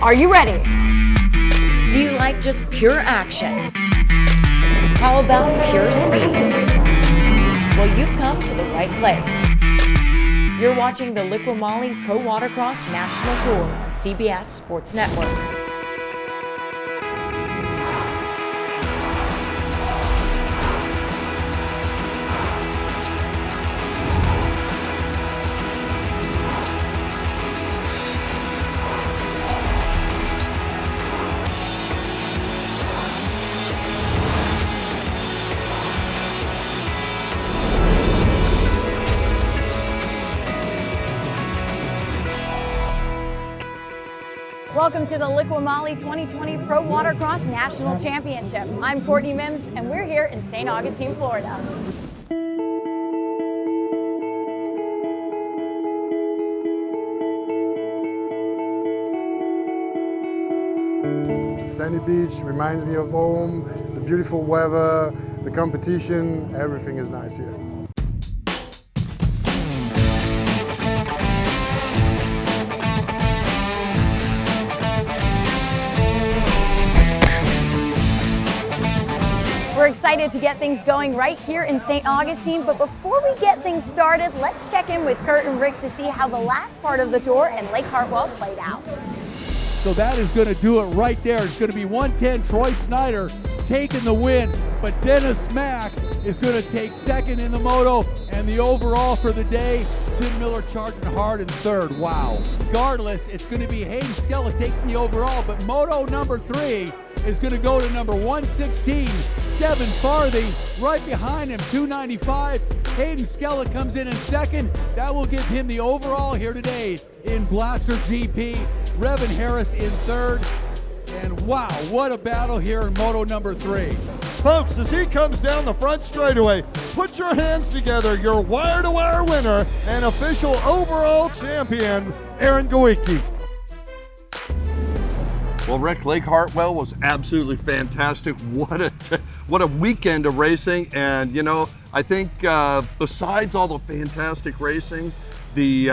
Are you ready? Do you like just pure action? How about pure speed? Well, you've come to the right place. You're watching the LIQUI MOLY Pro Watercross National Tour on CBS Sports Network. Welcome to the LIQUI MOLY 2020 Pro Watercross National Championship. I'm Courtney Mims, and we're here in St. Augustine, Florida. Sandy Beach reminds me of home, the beautiful weather, the competition, everything is nice here. We're excited to get things going right here in St. Augustine, but before we get things started, let's check in with Kurt and Rick to see how the last part of the tour in Lake Hartwell played out. So that is going to do it right there. It's going to be 110 Troy Snyder taking the win, but Dennis Mack is going to take second in the moto, and the overall for the day, Tim Miller charging hard in third. Wow. Regardless, it's going to be Hayden Skella taking the overall, but moto number 3 is going to go to number 116, Devin Farthing, right behind him, 295. Hayden Skella comes in second. That will give him the overall here today in Blaster GP. Revin Harris in third. And wow, what a battle here in moto number 3. Folks, as he comes down the front straightaway, put your hands together, your wire-to-wire winner and official overall champion, Aaron Gawicki. Well, Rick, Lake Hartwell was absolutely fantastic. What a weekend of racing. And, you know, I think besides all the fantastic racing, the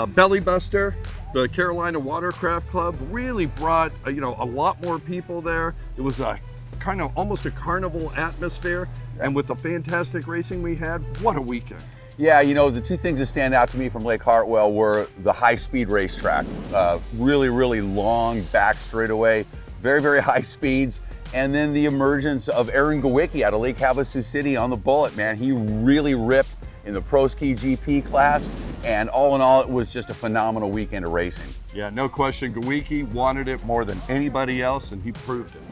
Belly Buster, the Carolina Watercraft Club really brought, a lot more people there. It was a kind of almost a carnival atmosphere. And with the fantastic racing we had, what a weekend. Yeah, you know, the two things that stand out to me from Lake Hartwell were the high-speed racetrack. Really, really long back straightaway, very, very high speeds. And then the emergence of Aaron Gawicki out of Lake Havasu City on the Bullet, man. He really ripped in the Pro Ski GP class. And all in all, it was just a phenomenal weekend of racing. Yeah, no question. Gawicki wanted it more than anybody else, and he proved it.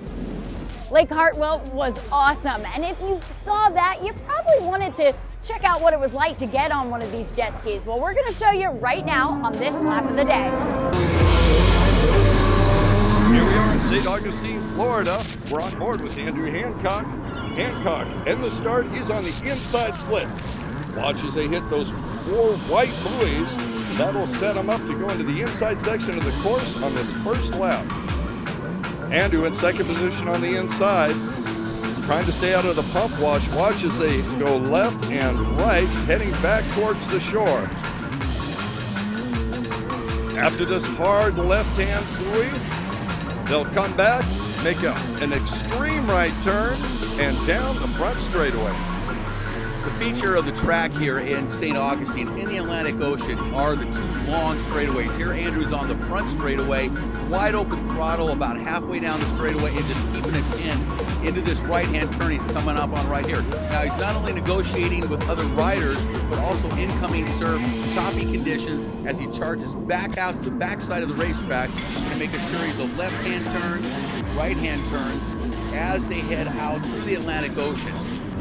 Lake Hartwell was awesome, and if you saw that, you probably wanted to check out what it was like to get on one of these jet skis. Well, we're going to show you right now on this lap of the day. Here we are in St. Augustine, Florida. We're on board with Andrew Hancock. Hancock, in the start, he's on the inside split. Watch as they hit those 4 white buoys. That'll set him up to go into the inside section of the course on this first lap. Andrew in second position on the inside, trying to stay out of the pump wash. Watch as they go left and right, heading back towards the shore. After this hard left-hand buoy, they'll come back, make an extreme right turn, and down the front straightaway. The feature of the track here in St. Augustine in the Atlantic Ocean are the 2 long straightaways. Here Andrew's on the front straightaway, wide open throttle about halfway down the straightaway and just keeping it in into this right-hand turn he's coming up on right here. Now he's not only negotiating with other riders, but also incoming surf, choppy conditions as he charges back out to the backside of the racetrack and make a series of left-hand turns, right-hand turns as they head out to the Atlantic Ocean.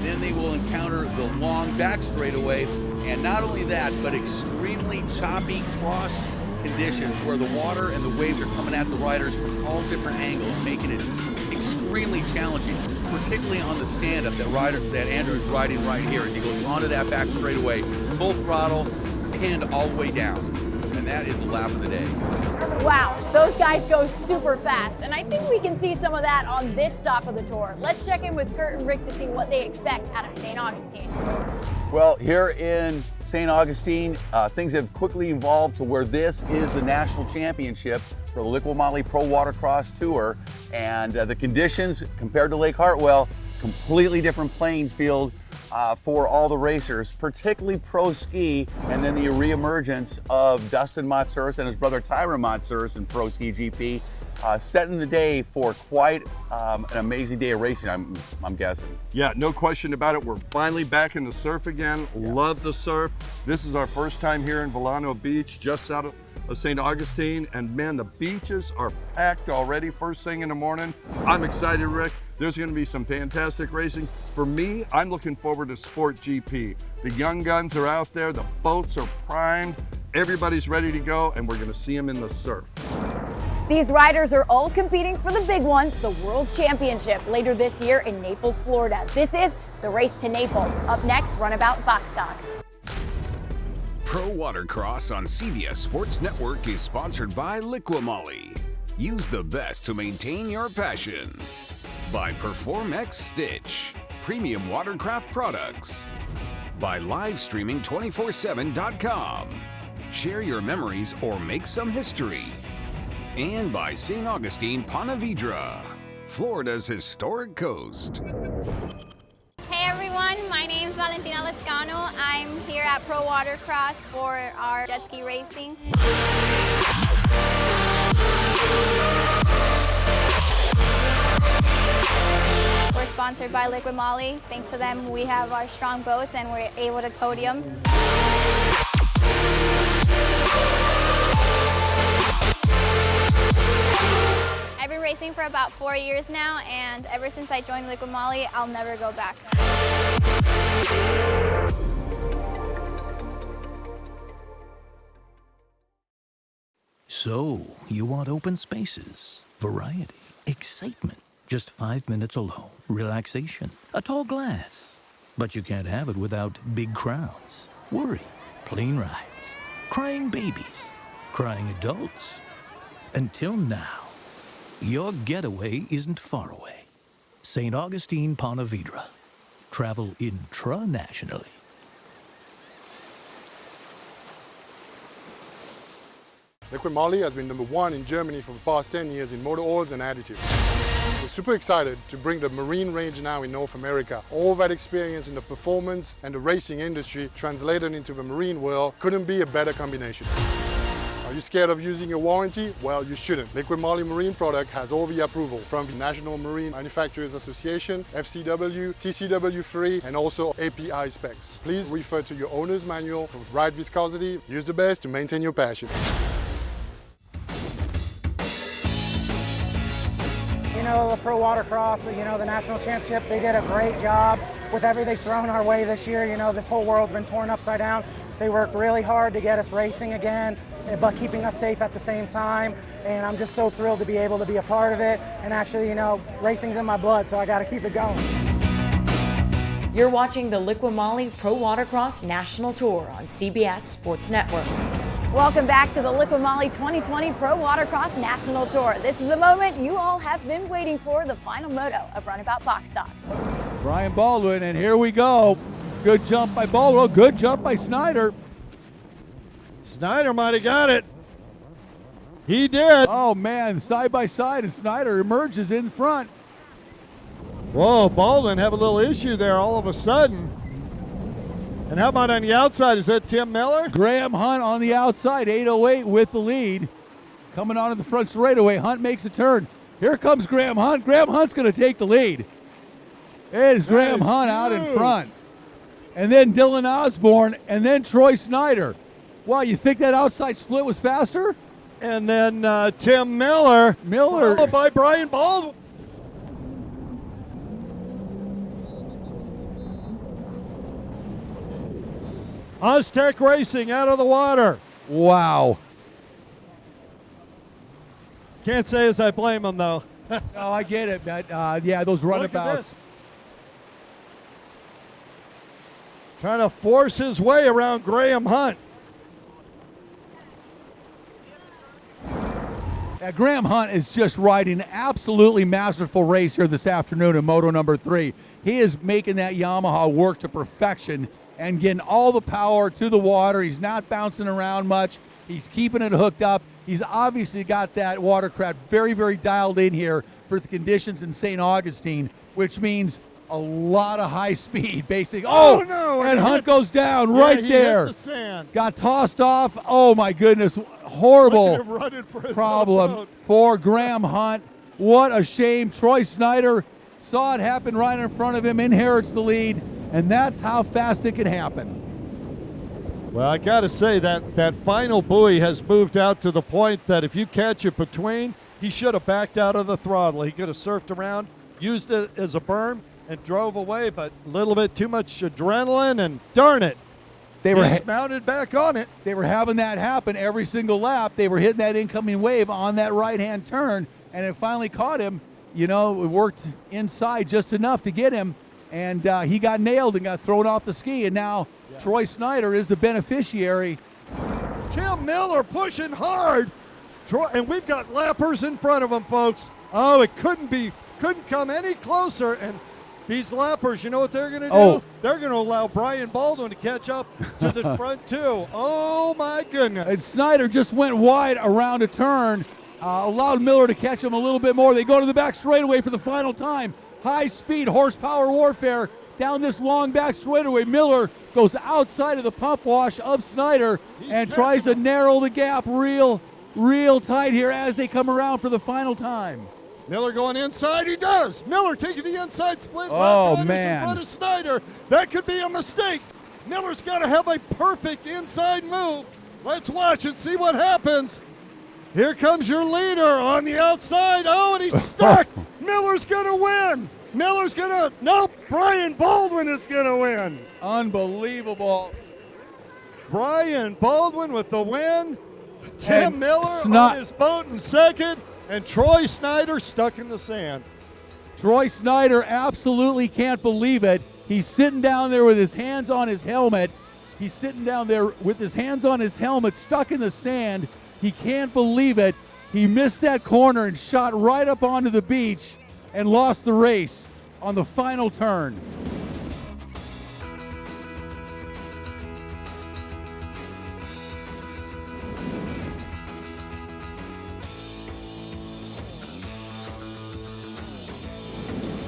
Then they will encounter the long back straightaway, and not only that, but extremely choppy cross conditions where the water and the waves are coming at the riders from all different angles, making it extremely challenging, particularly on the stand-up that Andrew's riding right here as he goes onto that back straightaway, full throttle, pinned all the way down. And that is the lap of the day. Wow, those guys go super fast, and I think we can see some of that on this stop of the tour. Let's check in with Kurt and Rick to see what they expect out of St. Augustine. Well, here in St. Augustine, things have quickly evolved to where this is the national championship for the LIQUI MOLY Pro Watercross Tour. And the conditions compared to Lake Hartwell, completely different playing field for all the racers, particularly pro ski, and then the reemergence of Dustin Motsurus and his brother Tyron Motsurus in pro ski GP, setting the day for quite an amazing day of racing, I'm guessing. Yeah, no question about it. We're finally back in the surf again. Yeah. Love the surf. This is our first time here in Volano Beach, just out of St. Augustine, and man, the beaches are packed already first thing in the morning. I'm excited, Rick. There's going to be some fantastic racing. For me, I'm looking forward to Sport GP. The young guns are out there, the boats are primed, everybody's ready to go, and we're going to see them in the surf. These riders are all competing for the big one, the World Championship, later this year in Naples, Florida. This is the Race to Naples. Up next, Runabout Boxstock. Pro Watercross on CBS Sports Network is sponsored by LIQUI MOLY. Use the best to maintain your passion. By PerformX Stitch, premium watercraft products. By livestreaming247.com. Share your memories or make some history. And by St. Augustine, Ponte Vedra, Florida's historic coast. Hey everyone, my name is Valentina Lescano. I'm here at Pro Watercross for our jet ski racing. We're sponsored by LIQUI MOLY. Thanks to them, we have our strong boats and we're able to podium. I've been racing for about 4 years now, and ever since I joined LIQUI MOLY, I'll never go back. So, you want open spaces, variety, excitement, just 5 minutes alone, relaxation, a tall glass. But you can't have it without big crowds, worry, plane rides, crying babies, crying adults. Until now, your getaway isn't far away. St. Augustine, Ponte Vedra. Travel intra-nationally. LIQUI MOLY has been #1 in Germany for the past 10 years in motor oils and additives. We're super excited to bring the marine range now in North America. All that experience in the performance and the racing industry translated into the marine world couldn't be a better combination. Are you scared of using your warranty? Well, you shouldn't. LIQUI MOLY marine product has all the approvals from the National Marine Manufacturers Association, FCW, TCW3, and also API specs. Please refer to your owner's manual for ride viscosity. Use the best to maintain your passion. You know, the Pro Watercross, you know, the national championship, they did a great job with everything thrown our way this year. You know, this whole world's been torn upside down. They worked really hard to get us racing again, but keeping us safe at the same time. And I'm just so thrilled to be able to be a part of it. And actually, you know, racing's in my blood, so I got to keep it going. You're watching the LIQUI MOLY Pro Watercross National Tour on CBS Sports Network. Welcome back to the LIQUI MOLY 2020 Pro Watercross National Tour. This is the moment you all have been waiting for, the final moto of Runabout Boxstock. Brian Baldwin, and here we go. Good jump by Baldwin, good jump by Snyder. Snyder might have got it. He did. Oh man, side by side, and Snyder emerges in front. Whoa, Baldwin have a little issue there all of a sudden. And how about on the outside? Is that Tim Miller? Graham Hunt on the outside, 808 with the lead. Coming on to the front straightaway, Hunt makes a turn. Here comes Graham Hunt. Graham Hunt's going to take the lead. It is Graham Hunt out in front. And then Dylan Osborne, and then Troy Snyder. Wow, you think that outside split was faster? And then Tim Miller. Followed by Brian Baldwin. Aztec Racing out of the water. Wow. Can't say as I blame him, though. No, I get it, but yeah, those runabouts. Trying to force his way around Graham Hunt. Yeah, Graham Hunt is just riding an absolutely masterful race here this afternoon in Moto number 3. He is making that Yamaha work to perfection. and getting all the power to the water. He's not bouncing around much. He's keeping it hooked up. He's obviously got that watercraft very, very dialed in here for the conditions in St. Augustine, which means a lot of high speed, basically. Oh, no! And Hunt goes down Yeah, right he there. hit the sand. Got tossed off. Oh my goodness, horrible Look at him running for his problem own boat. for Graham Hunt. What a shame. Troy Snyder saw it happen right in front of him, inherits the lead, and that's how fast it can happen. Well, I got to say that final buoy has moved out to the point that if you catch it between, he should have backed out of the throttle. He could have surfed around, used it as a berm, and drove away, but a little bit too much adrenaline, and darn it, he's mounted back on it. They were having that happen every single lap. They were hitting that incoming wave on that right-hand turn, and it finally caught him. You know, it worked inside just enough to get him, and he got nailed and got thrown off the ski, and now Troy Snyder is the beneficiary. Tim Miller pushing hard. And we've got lappers in front of him, folks. Oh, it couldn't come any closer. And these lappers, you know what they're going to do? Oh. They're going to allow Brian Baldwin to catch up to the front, too. Oh, my goodness. And Snyder just went wide around a turn, allowed Miller to catch him a little bit more. They go to the back straightaway for the final time. High speed horsepower warfare down this long back straightaway. Miller goes outside of the pump wash of Snyder and tries to narrow the gap real tight here as they come around for the final time. Miller going inside. He does. Miller taking the inside split. Oh, in man. front of Snyder. That could be a mistake. Miller's got to have a perfect inside move. Let's watch and see what happens. Here comes your leader on the outside. Oh, and he's stuck. Miller's going to win. Nope, Brian Baldwin is going to win. Unbelievable. Brian Baldwin with the win. Tim And Miller on his boat in second. And Troy Snyder stuck in the sand. Troy Snyder absolutely can't believe it. He's sitting down there with his hands on his helmet. He's sitting down there with his hands on his helmet, stuck in the sand. He can't believe it. He missed that corner and shot right up onto the beach and lost the race on the final turn.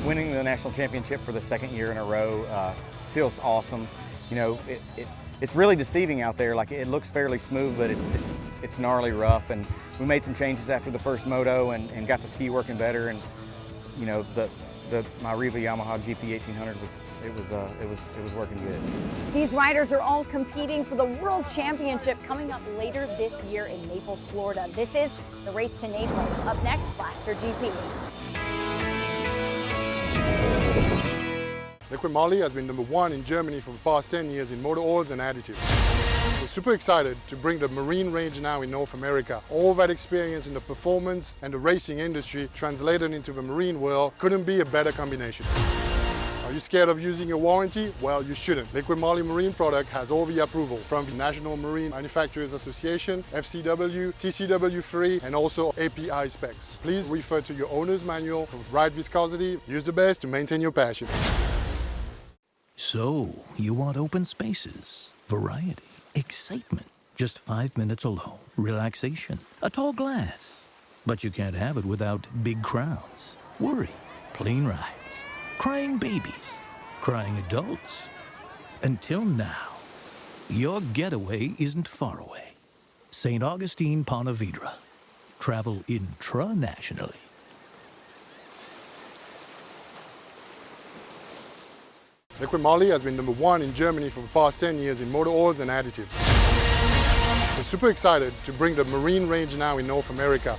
Winning the national championship for the second year in a row feels awesome. You know, it's really deceiving out there. Like, it looks fairly smooth, but it's gnarly rough. And we made some changes after the first moto and got the ski working better. And you know, my Riva Yamaha GP 1800 was working good. These riders are all competing for the World Championship coming up later this year in Naples, Florida. This is the Race to Naples. Up next, Blaster GP. LIQUI MOLY has been #1 in Germany for the past 10 years in motor oils and additives. We're super excited to bring the marine range now in North America. All that experience in the performance and the racing industry translated into the marine world couldn't be a better combination. Are you scared of using your warranty? Well, you shouldn't. LIQUI MOLY marine product has all the approvals from the National Marine Manufacturers Association, FCW, TCW3, and also API specs. Please refer to your owner's manual for ride viscosity. Use the best to maintain your passion. So, you want open spaces, variety, excitement, just 5 minutes alone, relaxation, a tall glass. But you can't have it without big crowds, worry, plane rides, crying babies, crying adults. Until now, your getaway isn't far away. St. Augustine, Ponte Vedra. Travel intra-nationally. LIQUI MOLY has been #1 in Germany for the past 10 years in motor oils and additives. We're super excited to bring the marine range now in North America.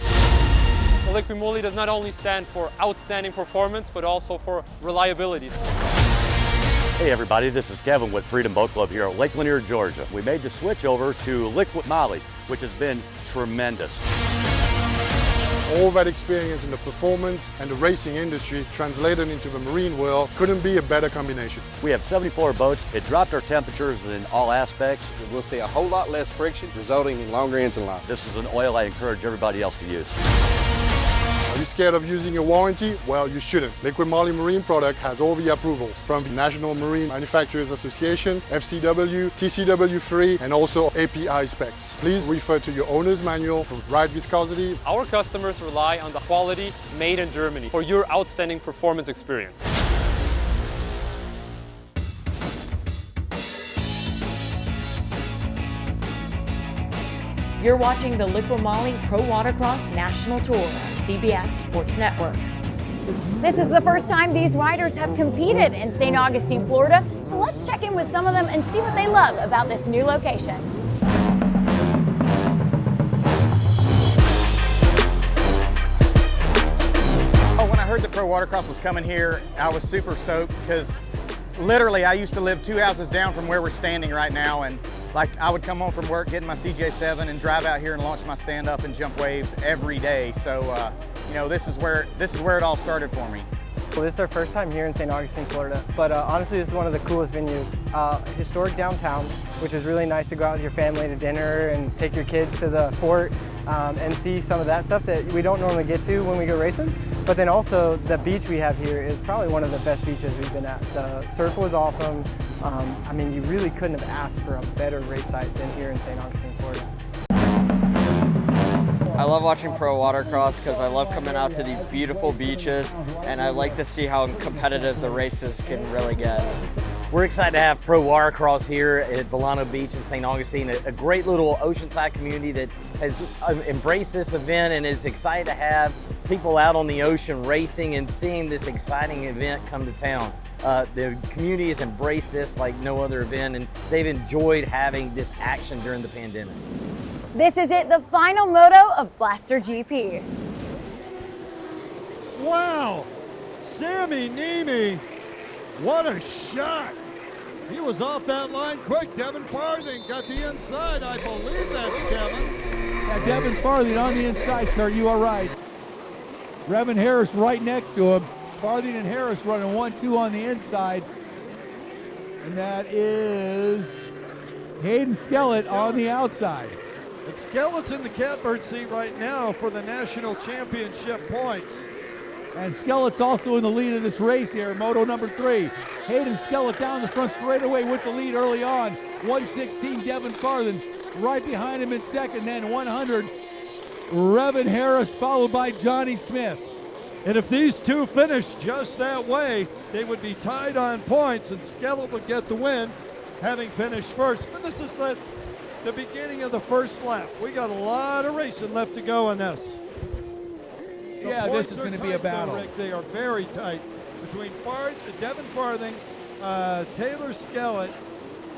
LIQUI MOLY does not only stand for outstanding performance, but also for reliability. Hey everybody, this is Kevin with Freedom Boat Club here at Lake Lanier, Georgia. We made the switch over to LIQUI MOLY, which has been tremendous. All that experience in the performance and the racing industry translated into the marine world couldn't be a better combination. We have 74 boats. It dropped our temperatures in all aspects. We'll see a whole lot less friction, resulting in longer engine life. This is an oil I encourage everybody else to use. Are you scared of using your warranty? Well, you shouldn't. Liqui Moly Marine product has all the approvals from the National Marine Manufacturers Association, FCW, TCW3, and also API specs. Please refer to your owner's manual for ride viscosity. Our customers rely on the quality made in Germany for your outstanding performance experience. You're watching the LIQUI Moly Pro Watercross National Tour on CBS Sports Network. This is the first time these riders have competed in St. Augustine, Florida, so let's check in with some of them and see what they love about this new location. Oh, when I heard that Pro Watercross was coming here, I was super stoked because literally I used to live 2 houses down from where we're standing right now, and like I would come home from work, get in my CJ7 and drive out here and launch my stand-up and jump waves every day. So, you know, this is where it all started for me. Well, this is our first time here in St. Augustine, Florida, but honestly, this is one of the coolest venues. Historic downtown, which is really nice to go out with your family to dinner and take your kids to the fort and see some of that stuff that we don't normally get to when we go racing. But then also, the beach we have here is probably one of the best beaches we've been at. The surf was awesome. I mean, you really couldn't have asked for a better race site than here in St. Augustine, Florida. I love watching Pro Watercross because I love coming out to these beautiful beaches, and I like to see how competitive the races can really get. We're excited to have Pro Watercross here at Volano Beach in St. Augustine, a great little oceanside community that has embraced this event and is excited to have people out on the ocean racing and seeing this exciting event come to town. The community has embraced this like no other event, and they've enjoyed having this action during the pandemic. This is it, the final moto of Blaster GP. Wow, Sammy Niemi, what a shot. He was off that line quick. Devin Farthing got the inside. I believe that's Kevin. Yeah, Devin Farthing on the inside, Kurt, you are right. Revin Harris right next to him. Farthing and Harris running 1-2 on the inside. And that is Hayden Skellett on the outside. And Skellett's in the catbird seat right now for the national championship points. And Skellett's also in the lead of this race here, moto number 3. Hayden Skellett down the front straightaway with the lead early on. 116 Devin Farthing right behind him in second, then 100 Revin Harris followed by Johnny Smith. And if these two finish just that way, they would be tied on points and Skellett would get the win, having finished first. But this is the beginning of the first lap. We got a lot of racing left to go in this. Yeah, this is going to be a battle. Rick. They are very tight between Devin Farthing, Taylor Skellett,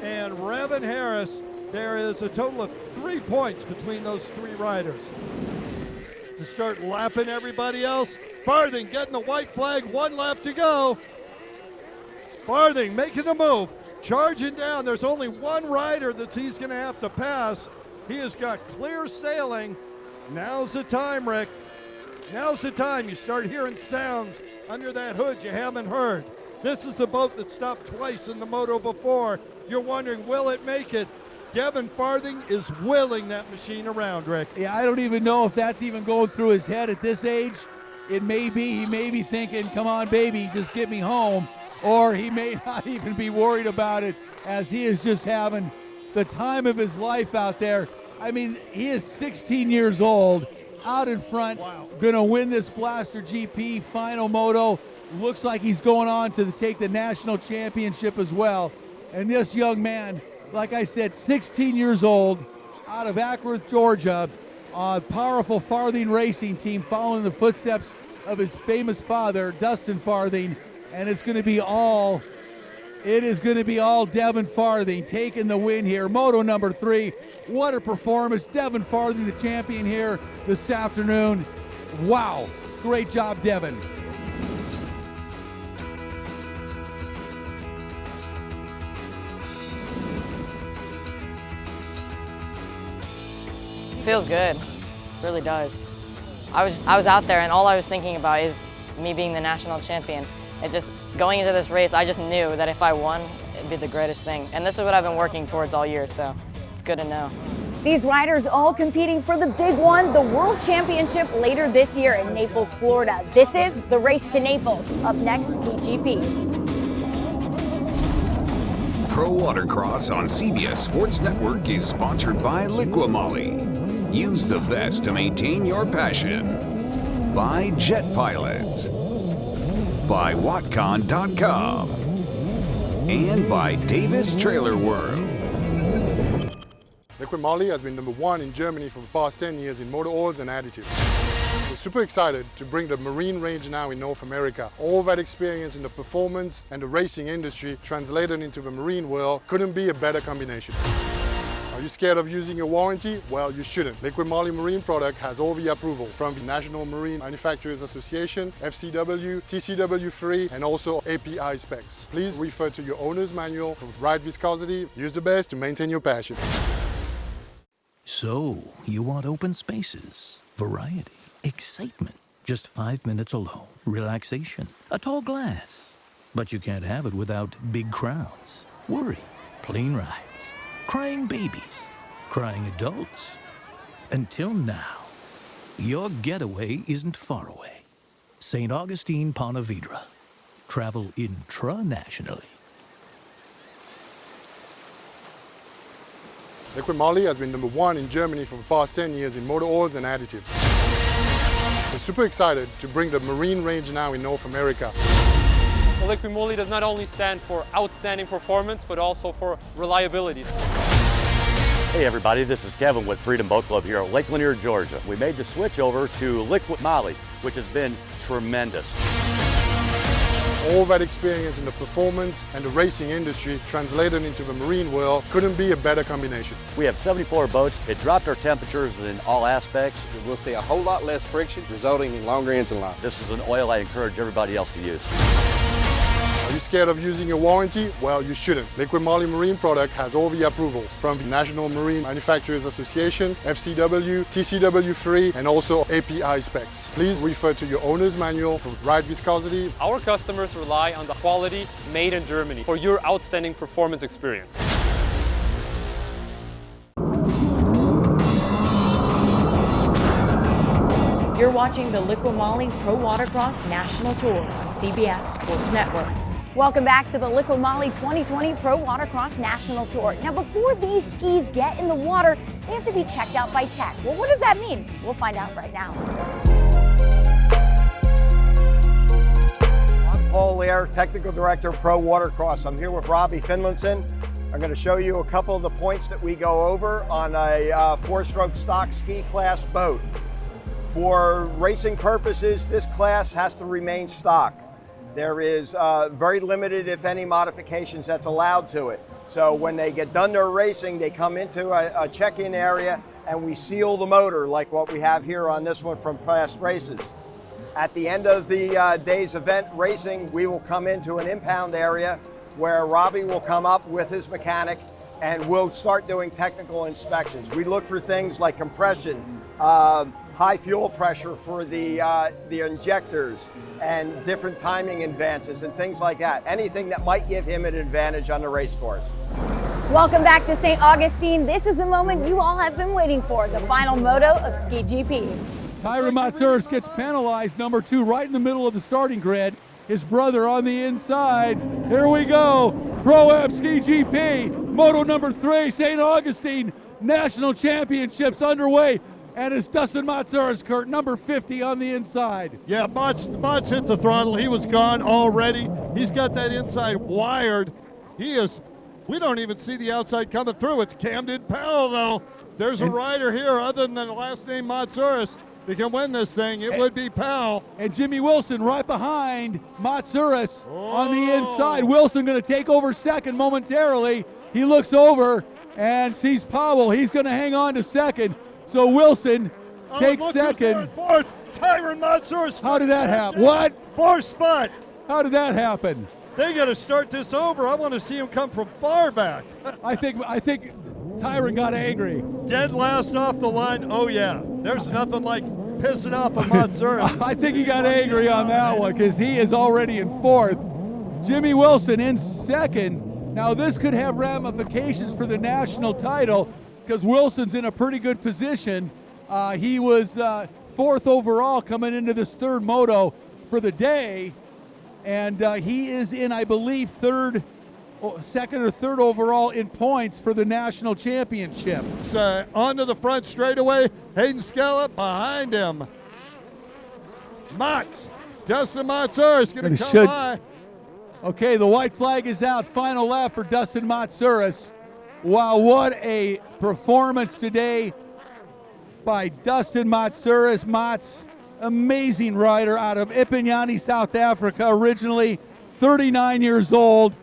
and Revin Harris. There is a total of 3 points between those 3 riders. To start lapping everybody else, Farthing getting the white flag, 1 lap to go. Farthing making the move, charging down. There's only 1 rider that he's going to have to pass. He has got clear sailing. Now's the time, Rick. Now's the time. You start hearing sounds under that hood you haven't heard. This is the boat that stopped twice in the moto before. You're wondering, will it make it? Devin Farthing is wheeling that machine around, Rick. Yeah, I don't even know if that's even going through his head at this age. It may be. He may be thinking, come on, baby, just get me home. Or he may not even be worried about it, as he is just having the time of his life out there. I mean, he is 16 years old, out in front, going to win this Blaster GP final moto. Looks like he's going on to take the national championship as well. And this young man, like I said, 16 years old, out of Ackworth, Georgia, a powerful Farthing racing team following the footsteps of his famous father, Dustin Farthing. And it is going to be all Devin Farthing taking the win here. Moto number 3. What a performance. Devin Farthing, the champion here this afternoon. Wow. Great job, Devin. Feels good, really does. I was out there and all I was thinking about is me being the national champion. It just, going into this race, I just knew that if I won, it'd be the greatest thing. And this is what I've been working towards all year, so it's good to know. These riders all competing for the big one, the World Championship later this year in Naples, Florida. This is the Race to Naples. Up next, Ski GP. Pro Watercross on CBS Sports Network is sponsored by LIQUI MOLY. Use the best to maintain your passion. By Jet Pilot. By Watcon.com. And by Davis Trailer World. LIQUI MOLY has been #1 in Germany for the past 10 years in motor oils and additives. We're super excited to bring the marine range now in North America. All that experience in the performance and the racing industry translated into the marine world couldn't be a better combination. Are you scared of using a warranty? Well, you shouldn't. LIQUI MOLY marine product has all the approvals from the National Marine Manufacturers Association, FCW, TCW3, and also API specs. Please refer to your owner's manual for the right viscosity. Use the best to maintain your passion. So, you want open spaces, variety, excitement, just 5 minutes alone, relaxation, a tall glass. But you can't have it without big crowds, worry, plane rides, crying babies, crying adults. Until now, your getaway isn't far away. St. Augustine, Ponte Vedra. Travel intra-nationally. LIQUI MOLY has been #1 in Germany for the past 10 years in motor oils and additives. We're super excited to bring the marine range now in North America. Well, LIQUI MOLY does not only stand for outstanding performance, but also for reliability. Hey everybody, this is Kevin with Freedom Boat Club here at Lake Lanier, Georgia. We made the switch over to LIQUI MOLY, which has been tremendous. All that experience in the performance and the racing industry translated into the marine world couldn't be a better combination. We have 74 boats. It dropped our temperatures in all aspects. We'll see a whole lot less friction, resulting in longer engine life. This is an oil I encourage everybody else to use. Are you scared of using a warranty? Well, you shouldn't. LIQUI MOLY marine product has all the approvals from the National Marine Manufacturers Association, FCW, TCW3, and also API specs. Please refer to your owner's manual for the right viscosity. Our customers rely on the quality made in Germany for your outstanding performance experience. You're watching the LIQUI MOLY Pro Watercross National Tour on CBS Sports Network. Welcome back to the LIQUI MOLY 2020 Pro Watercross National Tour. Now, before these skis get in the water, they have to be checked out by tech. Well, what does that mean? We'll find out right now. I'm Paul Lear, Technical Director of Pro Watercross. I'm here with Robbie Finlinson. I'm going to show you a couple of the points that we go over on a four-stroke stock ski class boat. For racing purposes, this class has to remain stock. There is very limited, if any, modifications that's allowed to it. So when they get done their racing, they come into a check-in area and we seal the motor like what we have here on this one from past races. At the end of the day's event racing, we will come into an impound area where Robbie will come up with his mechanic and we'll start doing technical inspections. We look for things like compression, high fuel pressure for the injectors, and different timing advances and things like that. Anything that might give him an advantage on the race course. Welcome back to St. Augustine. This is the moment you all have been waiting for, the final moto of Ski GP. Tyron Matsouras gets penalized, #2, right in the middle of the starting grid. His brother on the inside. Here we go. Pro-Am Ski GP, Moto #3, St. Augustine National Championships underway. And it's Dustin Matsouras, Kurt, #50 on the inside. Yeah, Mats hit the throttle. He was gone already. He's got that inside wired. We don't even see the outside coming through. It's Camden Powell, though. There's a rider here other than the last name Matsouras that can win this thing. It would be Powell. And Jimmy Wilson right behind Matsouras on the inside. Wilson going to take over second momentarily. He looks over and sees Powell. He's going to hang on to second. So Wilson takes second. Fourth, Tyron Matsouras. How did that happen? What? Fourth spot. How did that happen? They got to start this over. I want to see him come from far back. I think Tyron got angry. Dead last off the line. Oh yeah, there's nothing like pissing off a Matsouras. I think he got angry on that one because he is already in fourth. Jimmy Wilson in second. Now this could have ramifications for the national title. because Wilson's in a pretty good position. He was 4th overall coming into this third moto for the day, and he is in, I believe, 2nd or 3rd overall in points for the national championship. Onto the front straightaway. Hayden Scallop behind him. Dustin Matsura is going to come by. Okay, the white flag is out. Final lap for Dustin Matsuras. Wow, what a performance today by Dustin Matsuras. Mats, amazing rider out of Ipinyani, South Africa, originally 39 years old,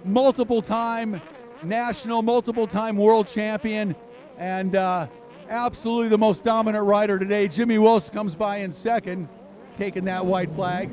multiple-time national, multiple-time world champion, and absolutely the most dominant rider today. Jimmy Wilson comes by in second, taking that white flag.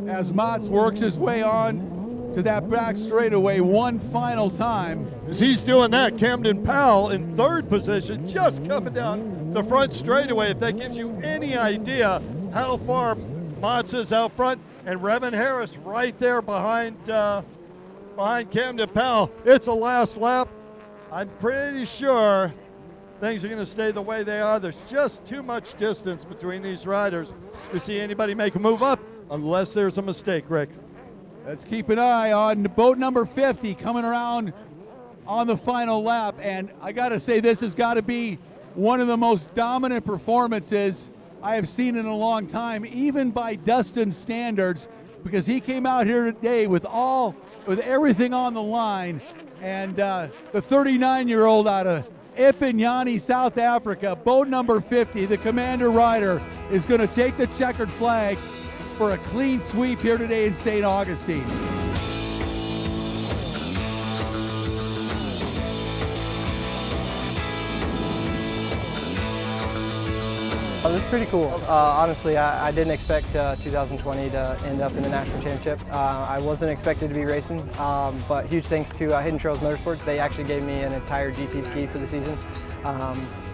As Mats works his way on to that back straightaway one final time. As he's doing that, Camden Powell in 3rd position, just coming down the front straightaway. If that gives you any idea how far Mats is out front, and Revan Harris right there behind Camden Powell. It's a last lap. I'm pretty sure things are going to stay the way they are. There's just too much distance between these riders to see anybody make a move up, unless there's a mistake, Rick. Let's keep an eye on boat number 50 coming around on the final lap. And I got to say, this has got to be one of the most dominant performances I have seen in a long time, even by Dustin's standards, because he came out here today with everything on the line. And the 39-year-old out of Ipinyani, South Africa, boat number 50, the commander rider, is going to take the checkered flag for a clean sweep here today in St. Augustine. This is pretty cool. Honestly, I didn't expect 2020 to end up in the national championship. I wasn't expected to be racing, but huge thanks to Hidden Trails Motorsports. They actually gave me an entire GP ski for the season.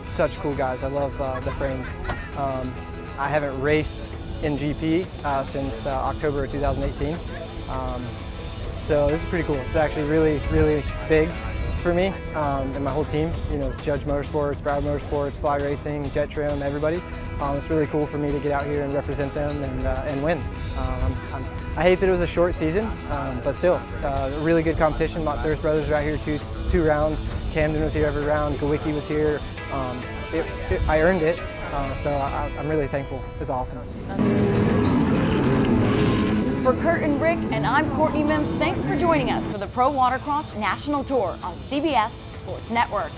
Such cool guys. I love the frames. I haven't raced in GP since October of 2018. So this is pretty cool. It's actually really, really big for me and my whole team. You know, Judge Motorsports, Brad Motorsports, Fly Racing, Jet Trim, everybody. It's really cool for me to get out here and represent them and win. I hate that it was a short season, but still, really good competition. Matsuras brothers are out here two rounds. Camden was here every round. Gawicki was here. I earned it, so I'm really thankful. It's awesome. For Kurt and Rick, and I'm Courtney Mims, thanks for joining us for the Pro Watercross National Tour on CBS Sports Network.